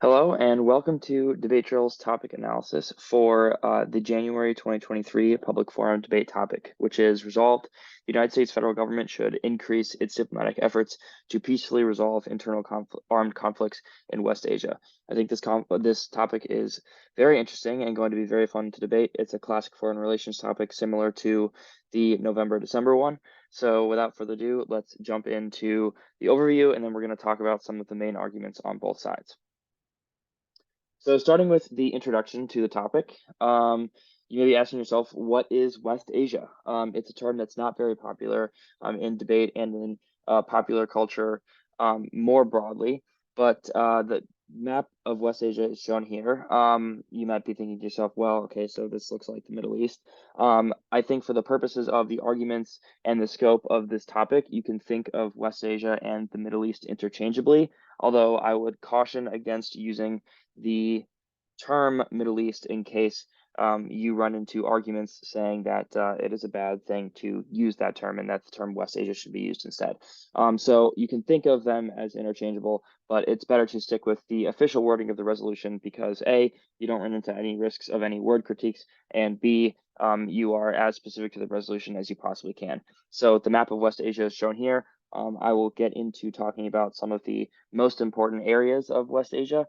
Hello and welcome to Debate Trail's topic analysis for the January 2023 public forum debate topic, which is resolved. The United States federal government should increase its diplomatic efforts to peacefully resolve internal armed conflicts in West Asia. I think this topic is very interesting and going to be very fun to debate. It's a classic foreign relations topic similar to the November-December one. So without further ado, let's jump into the overview, and then we're going to talk about some of the main arguments on both sides. So starting with the introduction to the topic, you may be asking yourself, what is West Asia? It's a term that's not very popular in debate and in popular culture more broadly, but the map of West Asia is shown here. You might be thinking to yourself, well, okay, so this looks like the Middle East. I think for the purposes of the arguments and the scope of this topic, you can think of West Asia and the Middle East interchangeably, although I would caution against using the term Middle East in case you run into arguments saying that it is a bad thing to use that term and that the term West Asia should be used instead. So you can think of them as interchangeable, but it's better to stick with the official wording of the resolution because A, you don't run into any risks of any word critiques, and B, you are as specific to the resolution as you possibly can. So the map of West Asia is shown here. I will get into talking about some of the most important areas of West Asia.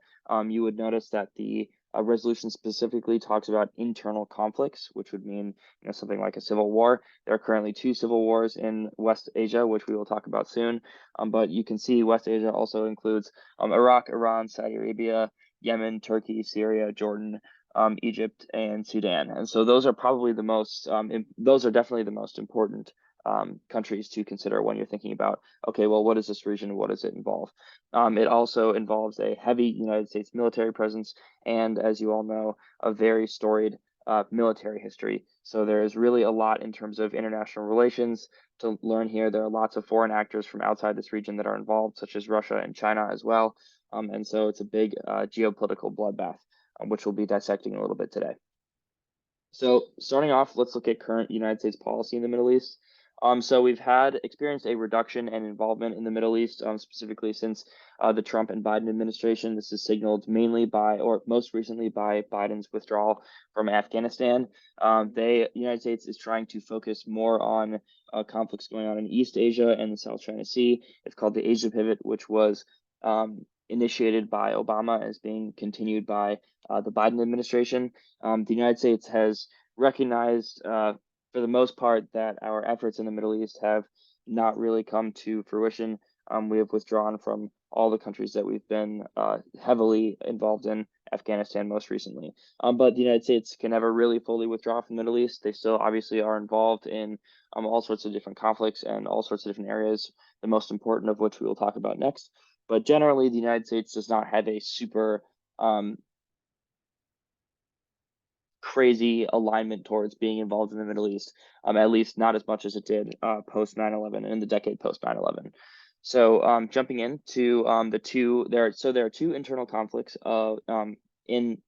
You would notice that the resolution specifically talks about internal conflicts, which would mean something like a civil war. There are currently two civil wars in West Asia, which we will talk about soon. But you can see West Asia also includes Iraq, Iran, Saudi Arabia, Yemen, Turkey, Syria, Jordan, Egypt, and Sudan. And so those are probably the most, those are definitely the most important countries to consider when you're thinking about, okay, well, what is this region? What does it involve? It also involves a heavy United States military presence and, as you all know, a very storied military history. So there is really a lot in terms of international relations to learn here. There are lots of foreign actors from outside this region that are involved, such as Russia and China as well. And so it's a big geopolitical bloodbath, which we'll be dissecting a little bit today. So starting off, let's look at current United States policy in the Middle East. So we've experienced a reduction in involvement in the Middle East, specifically since the Trump and Biden administration. This is signaled mainly by, or most recently by, Biden's withdrawal from Afghanistan. The United States is trying to focus more on conflicts going on in East Asia and the South China Sea. It's called the Asia Pivot, which was initiated by Obama, as being continued by the Biden administration. The United States has recognized, for the most part, that our efforts in the Middle East have not really come to fruition. We have withdrawn from all the countries that we've been heavily involved in, Afghanistan most recently. But the United States can never really fully withdraw from the Middle East. They still obviously are involved in all sorts of different conflicts and all sorts of different areas, the most important of which we will talk about next. But generally, the United States does not have a super crazy alignment towards being involved in the Middle East, at least not as much as it did post 9/11 and in the decade post 9/11. So jumping into the two, there are two internal conflicts in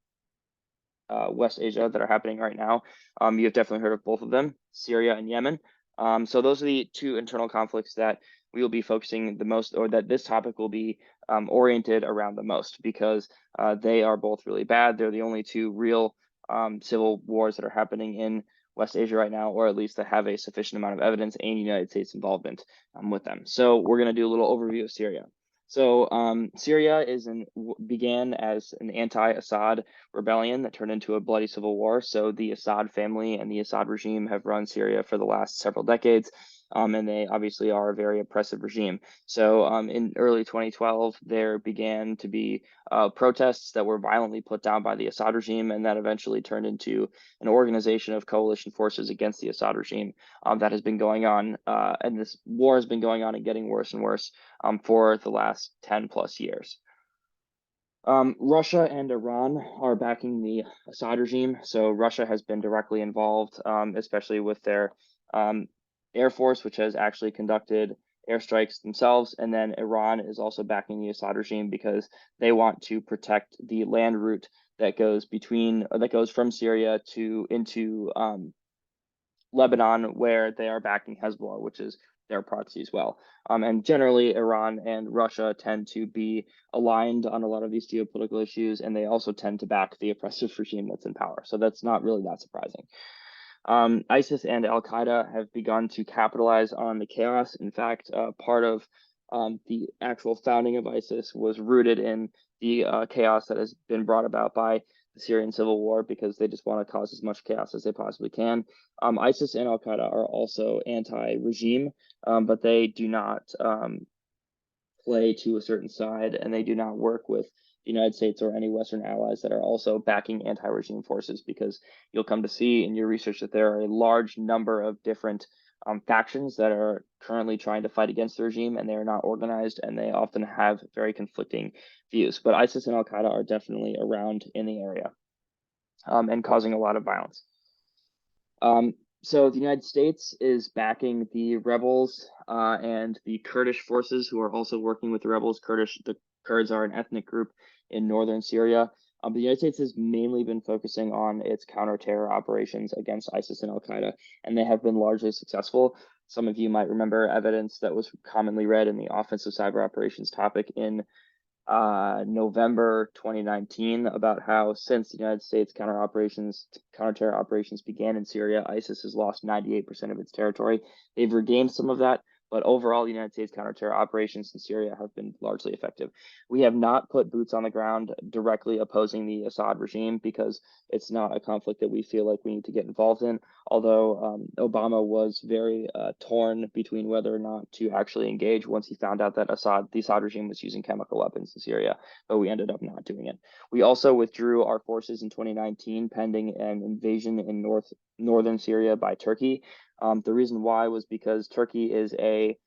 West Asia that are happening right now. You have definitely heard of both of them, Syria and Yemen. So those are the two internal conflicts that we will be focusing the most, or that this topic will be oriented around the most, because they are both really bad. They're the only two real civil wars that are happening in West Asia right now, or at least that have a sufficient amount of evidence and United States involvement with them. So we're going to do a little overview of Syria. So Syria began as an anti-Assad rebellion that turned into a bloody civil war. So the Assad family and the Assad regime have run Syria for the last several decades, and they obviously are a very oppressive regime. So in early 2012, there began to be protests that were violently put down by the Assad regime, and that eventually turned into an organization of coalition forces against the Assad regime that has been going on, and this war has been going on and getting worse and worse for the last 10 plus years. Russia and Iran are backing the Assad regime. So Russia has been directly involved, especially with their Air Force, which has actually conducted airstrikes themselves. And then Iran is also backing the Assad regime because they want to protect the land route that goes from Syria into Lebanon, where they are backing Hezbollah, which is their proxy as well. And generally, Iran and Russia tend to be aligned on a lot of these geopolitical issues, and they also tend to back the oppressive regime that's in power. So that's not really that surprising. ISIS and Al Qaeda have begun to capitalize on the chaos. In fact, part of the actual founding of ISIS was rooted in the chaos that has been brought about by the Syrian civil war, because they just want to cause as much chaos as they possibly can. ISIS and Al Qaeda are also anti-regime, but they do not play to a certain side, and they do not work with the United States or any Western allies that are also backing anti-regime forces, because you'll come to see in your research that there are a large number of different factions that are currently trying to fight against the regime, and they are not organized, and they often have very conflicting views. But ISIS and Al Qaeda are definitely around in the area and causing a lot of violence. So the United States is backing the rebels and the Kurdish forces, who are also working with the rebels. The Kurds are an ethnic group in northern Syria. The United States has mainly been focusing on its counter-terror operations against ISIS and Al Qaeda, and they have been largely successful. Some of you might remember evidence that was commonly read in the offensive cyber operations topic in November 2019 about how, since the United States counter-terror operations began in Syria, ISIS has lost 98% of its territory. They've regained some of that, but overall, the United States counter-terror operations in Syria have been largely effective. We have not put boots on the ground directly opposing the Assad regime, because it's not a conflict that we feel like we need to get involved in, although Obama was very torn between whether or not to actually engage once he found out that the Assad regime was using chemical weapons in Syria, but we ended up not doing it. We also withdrew our forces in 2019 pending an invasion in northern Syria by Turkey. The reason why was because Turkey is a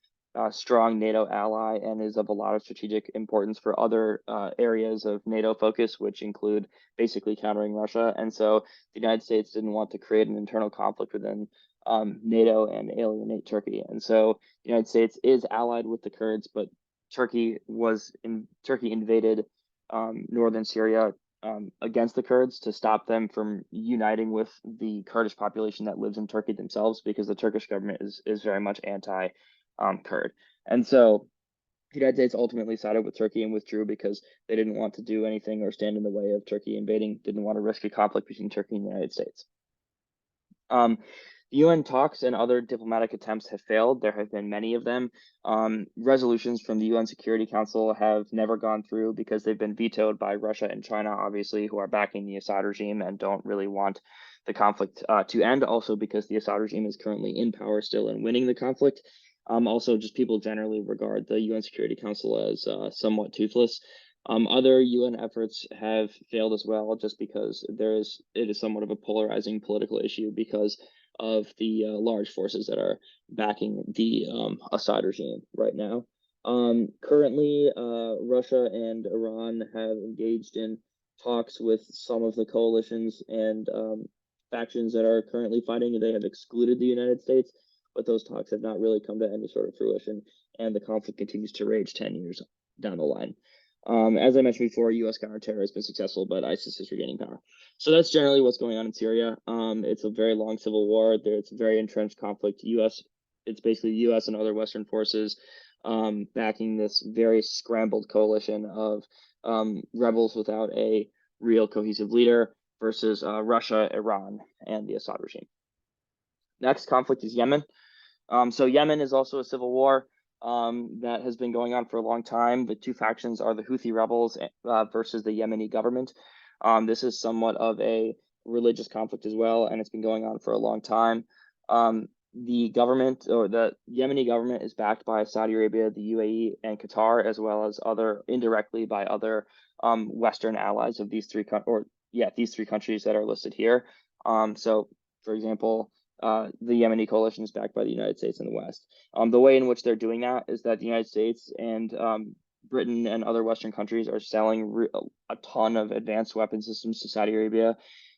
strong NATO ally and is of a lot of strategic importance for other areas of NATO focus, which include basically countering Russia. And so the United States didn't want to create an internal conflict within NATO and alienate Turkey. And so the United States is allied with the Kurds, but Turkey invaded northern Syria against the Kurds to stop them from uniting with the Kurdish population that lives in Turkey themselves, because the Turkish government is very much anti-Kurd. And so the United States ultimately sided with Turkey and withdrew because they didn't want to do anything or stand in the way of Turkey invading, didn't want to risk a conflict between Turkey and the United States. UN talks and other diplomatic attempts have failed. There have been many of them. Resolutions from the UN Security Council have never gone through because they've been vetoed by Russia and China, obviously, who are backing the Assad regime and don't really want the conflict to end. Also, because the Assad regime is currently in power still and winning the conflict. Also, just people generally regard the UN Security Council as somewhat toothless. Other UN efforts have failed as well, just because it is somewhat of a polarizing political issue because of the large forces that are backing the Assad regime right now. Currently, Russia and Iran have engaged in talks with some of the coalitions and factions that are currently fighting. They have excluded the United States, but those talks have not really come to any sort of fruition, and the conflict continues to rage 10 years down the line. As I mentioned before, U.S. counterterror has been successful, but ISIS is regaining power. So that's generally what's going on in Syria. It's a very long civil war. It's a very entrenched conflict. It's basically the U.S. and other Western forces backing this very scrambled coalition of rebels without a real cohesive leader versus Russia, Iran, and the Assad regime. Next conflict is Yemen. So Yemen is also a civil war that has been going on for a long time. The two factions are the Houthi rebels versus the Yemeni government. This is somewhat of a religious conflict as well, and it's been going on for a long time. The government, or the Yemeni government, is backed by Saudi Arabia, the UAE, and Qatar, as well as indirectly by other Western allies of these three countries that are listed here. So, for example, the Yemeni coalition is backed by the United States and the West. The way in which they're doing that is that the United States and Britain and other Western countries are selling a ton of advanced weapon systems to Saudi Arabia,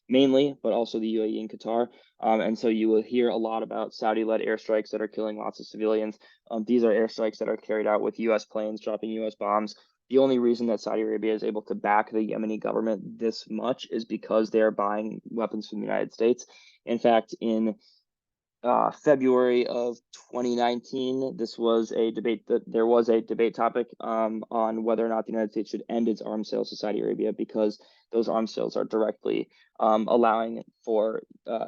mainly, but also the UAE and Qatar. And so you will hear a lot about Saudi-led airstrikes that are killing lots of civilians. These are airstrikes that are carried out with U.S. planes dropping U.S. bombs. The only reason that Saudi Arabia is able to back the Yemeni government this much is because they're buying weapons from the United States. In fact, in February of 2019. There was a debate topic on whether or not the United States should end its arms sales to Saudi Arabia because those arms sales are directly allowing for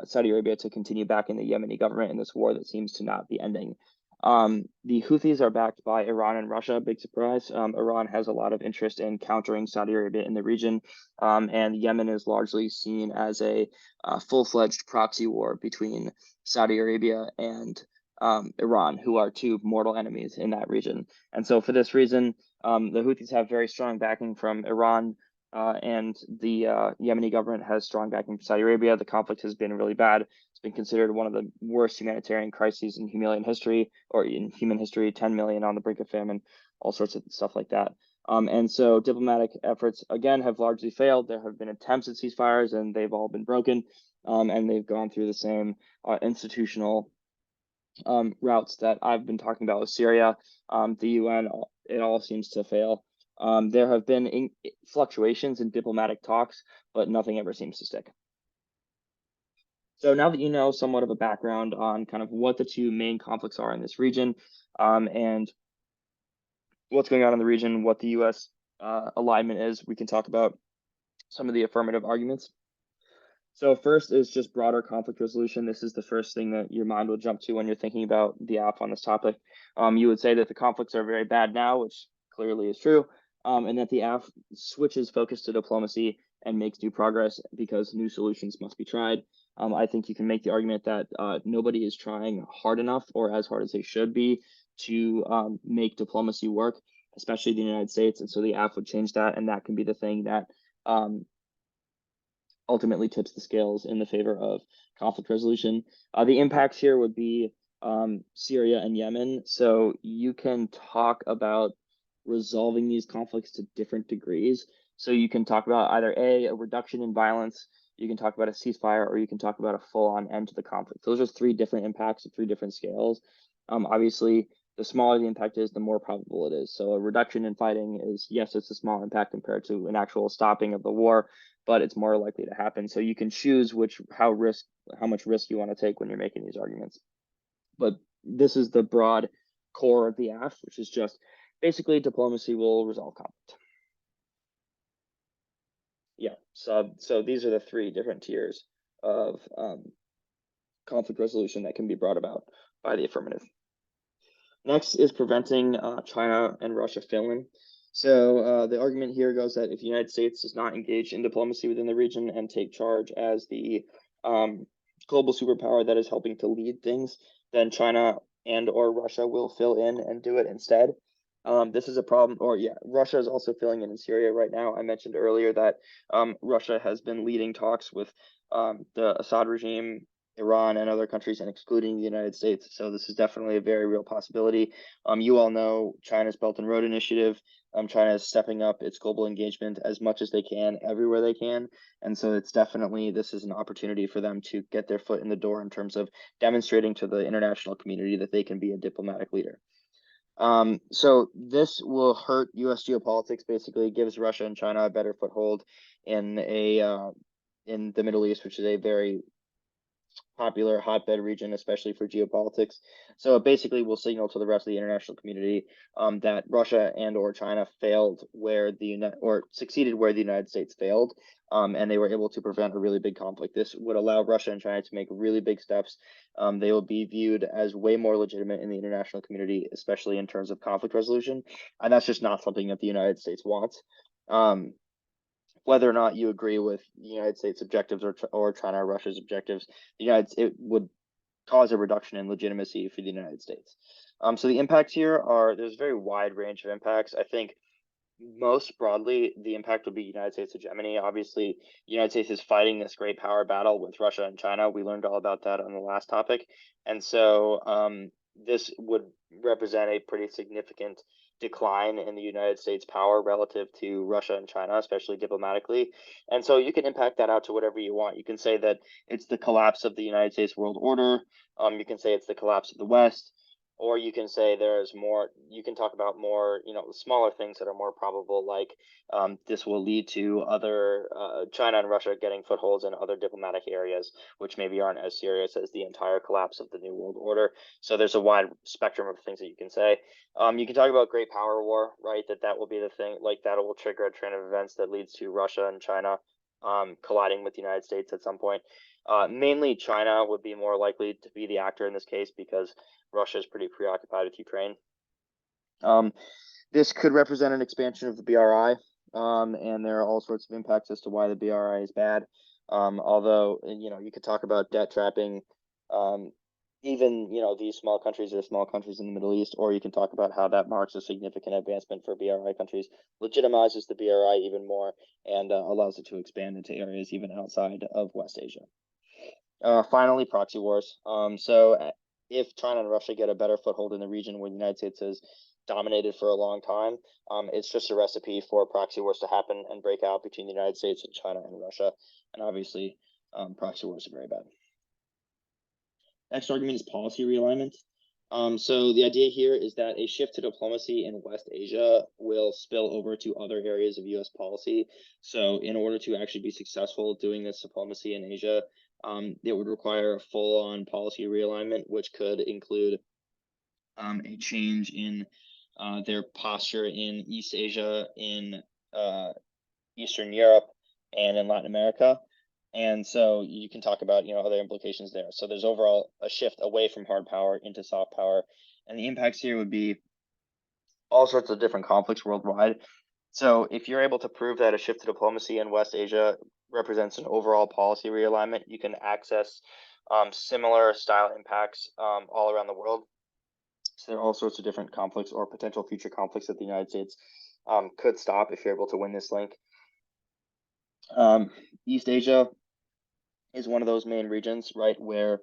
Saudi Arabia to continue backing the Yemeni government in this war that seems to not be ending. The Houthis are backed by Iran and Russia, big surprise. Iran has a lot of interest in countering Saudi Arabia in the region, and Yemen is largely seen as a full-fledged proxy war between Saudi Arabia and Iran, who are two mortal enemies in that region. And so, for this reason, the Houthis have very strong backing from Iran, and the Yemeni government has strong backing from Saudi Arabia. The conflict has been really bad. It's been considered one of the worst humanitarian crises in human history, or in human history. 10 million on the brink of famine, all sorts of stuff like that. And so diplomatic efforts again have largely failed. There have been attempts at ceasefires, and they've all been broken. And they've gone through the same institutional routes that I've been talking about with Syria, the UN. It all seems to fail. There have been fluctuations in diplomatic talks, but nothing ever seems to stick. So now that you know somewhat of a background on kind of what the two main conflicts are in this region, and what's going on in the region, what the U.S. Alignment is, we can talk about some of the affirmative arguments. So first is just broader conflict resolution. This is the first thing that your mind will jump to when you're thinking about the app on this topic. You would say that the conflicts are very bad now, which clearly is true, and that the app switches focus to diplomacy and makes new progress because new solutions must be tried. I think you can make the argument that nobody is trying hard enough or as hard as they should be to make diplomacy work, especially the United States. And so the app would change that, and that can be the thing that ultimately tips the scales in the favor of conflict resolution. The impacts here would be Syria and Yemen. So you can talk about resolving these conflicts to different degrees. So you can talk about either a reduction in violence, you can talk about a ceasefire, or you can talk about a full-on end to the conflict. Those are three different impacts at three different scales. Obviously, the smaller the impact is, the more probable it is. So a reduction in fighting is, yes, it's a small impact compared to an actual stopping of the war, but it's more likely to happen. So you can choose how much risk you want to take when you're making these arguments. But this is the broad core of the AF, which is just basically diplomacy will resolve conflict. Yeah, so these are the three different tiers of conflict resolution that can be brought about by the affirmative. Next is preventing China and Russia failing. So the argument here goes that if the United States does not engage in diplomacy within the region and take charge as the global superpower that is helping to lead things, then China and or Russia will fill in and do it instead. This is a problem, or yeah, Russia is also filling in Syria right now. I mentioned earlier that Russia has been leading talks with the Assad regime, Iran, and other countries, and excluding the United States. So this is definitely a very real possibility. You all know China's Belt and Road Initiative. China is stepping up its global engagement as much as they can, everywhere they can. And so this is an opportunity for them to get their foot in the door in terms of demonstrating to the international community that they can be a diplomatic leader. So this will hurt U.S. geopolitics. Basically, it gives Russia and China a better foothold in the Middle East, which is a very popular hotbed region, especially for geopolitics. So it basically will signal to the rest of the international community that Russia and or China failed succeeded where the United States failed, and they were able to prevent a really big conflict. This would allow Russia and China to make really big steps. They will be viewed as way more legitimate in the international community, especially in terms of conflict resolution, and that's just not something that the United States wants. Whether or not you agree with the United States objectives or China or Russia's objectives, it would cause a reduction in legitimacy for the United States. So the impacts here there's a very wide range of impacts. I think most broadly, the impact would be United States hegemony. Obviously, the United States is fighting this great power battle with Russia and China. We learned all about that on the last topic. And so this would represent a pretty significant decline in the United States power relative to Russia and China, especially diplomatically. And so you can impact that out to whatever you want. You can say that it's the collapse of the United States world order. You can say it's the collapse of the West. Or you can say there's more, you can talk about more, smaller things that are more probable, like this will lead to other China and Russia getting footholds in other diplomatic areas, which maybe aren't as serious as the entire collapse of the New World Order. So there's a wide spectrum of things that you can say. You can talk about great power war, right? That will be the thing, like that will trigger a train of events that leads to Russia and China colliding with the United States at some point. Mainly China would be more likely to be the actor in this case because Russia is pretty preoccupied with Ukraine. This could represent an expansion of the BRI, and there are all sorts of impacts as to why the BRI is bad. Although, you could talk about debt trapping, even, these small countries are small countries in the Middle East, or you can talk about how that marks a significant advancement for BRI countries, legitimizes the BRI even more, and allows it to expand into areas even outside of West Asia. Finally, proxy wars. So if China and Russia get a better foothold in the region where the United States has dominated for a long time, it's just a recipe for proxy wars to happen and break out between the United States and China and Russia. And obviously, proxy wars are very bad. Next argument is policy realignment. So the idea here is that a shift to diplomacy in West Asia will spill over to other areas of U.S. policy. So in order to actually be successful doing this diplomacy in Asia, it would require a full-on policy realignment, which could include a change in their posture in East Asia, in Eastern Europe, and in Latin America. And so you can talk about, other implications there. So there's overall a shift away from hard power into soft power. And the impacts here would be all sorts of different conflicts worldwide. So if you're able to prove that a shift to diplomacy in West Asia represents an overall policy realignment, you can access similar style impacts all around the world. So there are all sorts of different conflicts or potential future conflicts that the United States could stop if you're able to win this link. East Asia is one of those main regions, right, where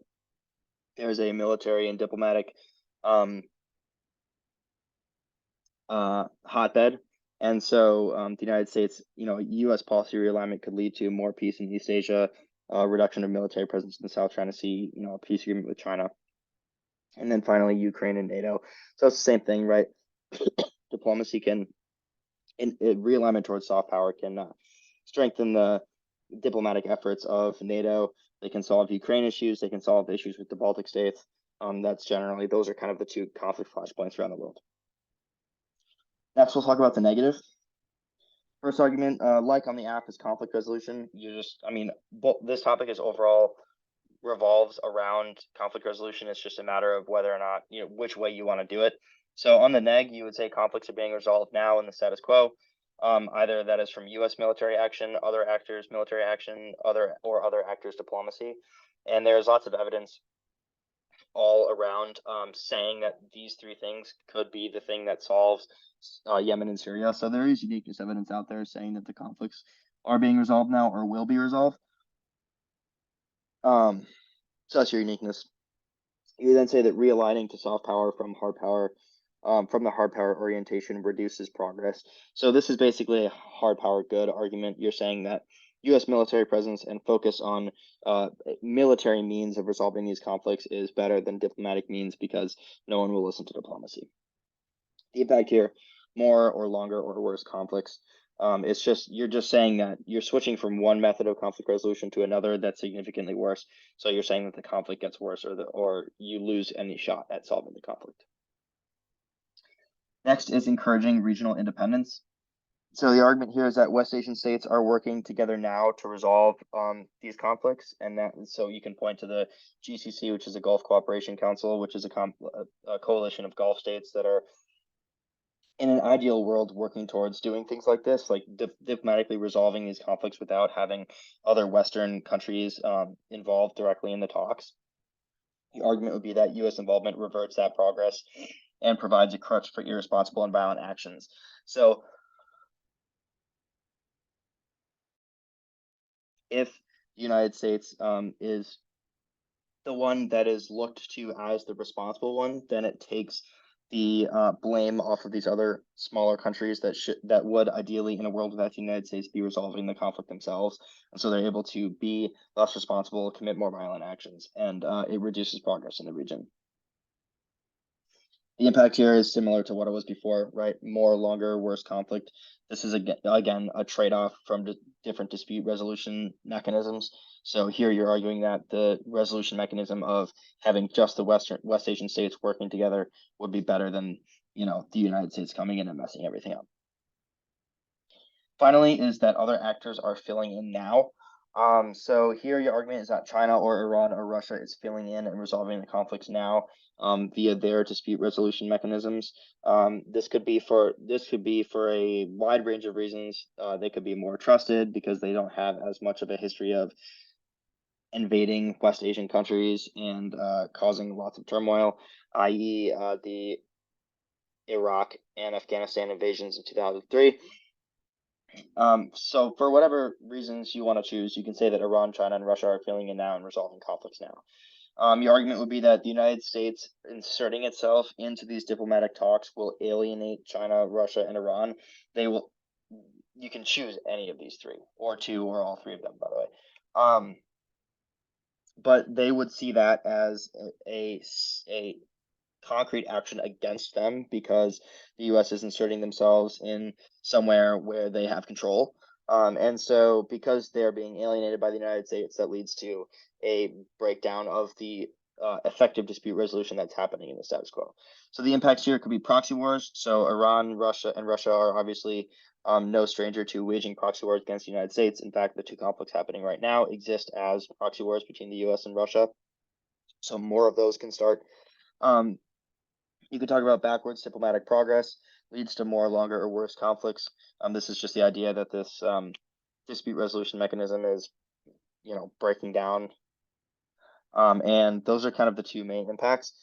there's a military and diplomatic hotbed. And so the United States, U.S. policy realignment could lead to more peace in East Asia, reduction of military presence in the South China Sea, a peace agreement with China. And then finally, Ukraine and NATO. So it's the same thing, right? Diplomacy can, in realignment towards soft power can strengthen the diplomatic efforts of NATO. They can solve Ukraine issues. They can solve issues with the Baltic states. Those are kind of the two conflict flashpoints around the world. Next, we'll talk about the negative. First argument, like on the app, is conflict resolution. This topic is overall revolves around conflict resolution. It's just a matter of whether or not, which way you want to do it. So on the neg, you would say conflicts are being resolved now in the status quo. Either that is from U.S. military action, other actors' military action, other actors' diplomacy. And there's lots of evidence all around saying that these three things could be the thing that solves Yemen and Syria. So there is uniqueness evidence out there saying that the conflicts are being resolved now or will be resolved. So that's your uniqueness. You then say that realigning to soft power from hard power, from the hard power orientation reduces progress. So this is basically a hard power good argument. You're saying that U.S. military presence and focus on military means of resolving these conflicts is better than diplomatic means because no one will listen to diplomacy. The impact here, more or longer or worse conflicts. You're just saying that you're switching from one method of conflict resolution to another that's significantly worse. So you're saying that the conflict gets worse or you lose any shot at solving the conflict. Next is encouraging regional independence. So the argument here is that West Asian states are working together now to resolve these conflicts, so you can point to the GCC, which is a Gulf Cooperation Council, which is a coalition of Gulf states that are, in an ideal world, working towards doing things like this, like diplomatically resolving these conflicts without having other Western countries involved directly in the talks. The argument would be that U.S. involvement reverts that progress and provides a crutch for irresponsible and violent actions. So if the United States is the one that is looked to as the responsible one, then it takes the blame off of these other smaller countries that would ideally, in a world without the United States, be resolving the conflict themselves, and so they're able to be less responsible, commit more violent actions, and it reduces progress in the region. The impact here is similar to what it was before, right? More, longer, worse conflict. This is again a trade-off from different dispute resolution mechanisms. So here you're arguing that the resolution mechanism of having just the West Asian states working together would be better than, the United States coming in and messing everything up. Finally, is that other actors are filling in now. So here your argument is that China or Iran or Russia is filling in and resolving the conflicts now via their dispute resolution mechanisms. This could be for a wide range of reasons. They could be more trusted because they don't have as much of a history of invading West Asian countries and causing lots of turmoil, i.e., the Iraq and Afghanistan invasions of 2003. So for whatever reasons you want to choose, you can say that Iran, China, and Russia are filling in now and resolving conflicts now. Your argument would be that the United States inserting itself into these diplomatic talks will alienate China, Russia, and Iran. You can choose any of these three, or two, or all three of them, by the way. But they would see that as a concrete action against them because the U.S. is inserting themselves in somewhere where they have control. And so because they're being alienated by the United States, that leads to a breakdown of the effective dispute resolution that's happening in the status quo. So the impacts here could be proxy wars. So Iran, Russia are obviously no stranger to waging proxy wars against the United States. In fact, the two conflicts happening right now exist as proxy wars between the U.S. and Russia. So more of those can start. You could talk about backwards diplomatic progress leads to more, longer, or worse conflicts. This is just the idea that this dispute resolution mechanism is, breaking down. And those are kind of the two main impacts.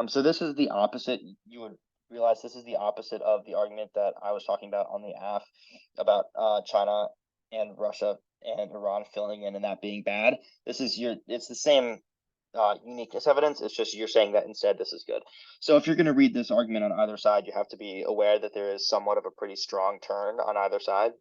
So this is the opposite. You would realize this is the opposite of the argument that I was talking about on the AF about China and Russia and Iran filling in and that being bad. It's the same uniqueness evidence. It's just you're saying that instead this is good. So if you're going to read this argument on either side, you have to be aware that there is somewhat of a pretty strong turn on either side,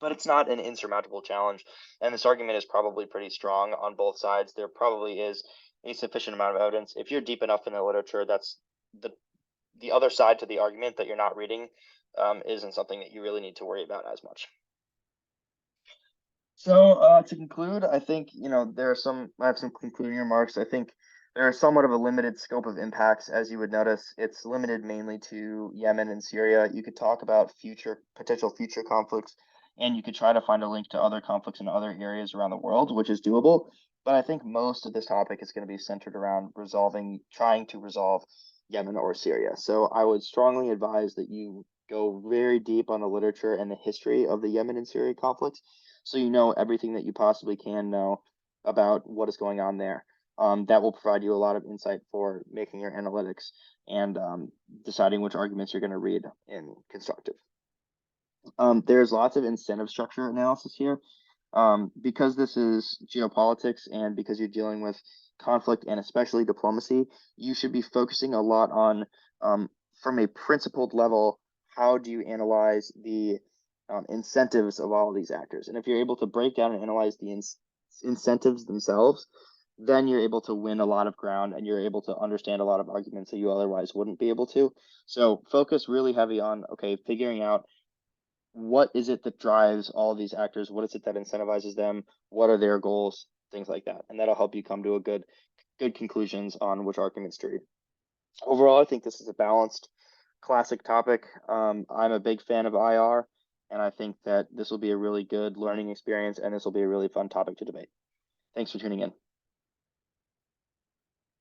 but it's not an insurmountable challenge. And this argument is probably pretty strong on both sides. There probably is a sufficient amount of evidence. If you're deep enough in the literature, that's the other side to the argument that you're not reading isn't something that you really need to worry about as much. So to conclude, I think I have some concluding remarks. I think there is somewhat of a limited scope of impacts, as you would notice. It's limited mainly to Yemen and Syria. You could talk about potential future conflicts, and you could try to find a link to other conflicts in other areas around the world, which is doable. But I think most of this topic is going to be centered around trying to resolve Yemen or Syria. So I would strongly advise that you go very deep on the literature and the history of the Yemen and Syria conflicts so you know everything that you possibly can know about what is going on there. That will provide you a lot of insight for making your analytics and deciding which arguments you're going to read in constructive. There's lots of incentive structure analysis here. Because this is geopolitics and because you're dealing with conflict and especially diplomacy, you should be focusing a lot on, from a principled level, how do you analyze the incentives of all of these actors? And if you're able to break down and analyze the incentives themselves, then you're able to win a lot of ground and you're able to understand a lot of arguments that you otherwise wouldn't be able to. So focus really heavy on, figuring out what is it that drives all of these actors? What is it that incentivizes them? What are their goals? Things like that. And that'll help you come to a good conclusions on which arguments to read. Overall, I think this is a balanced, classic topic. I'm a big fan of IR, and I think that this will be a really good learning experience, and this will be a really fun topic to debate. Thanks for tuning in.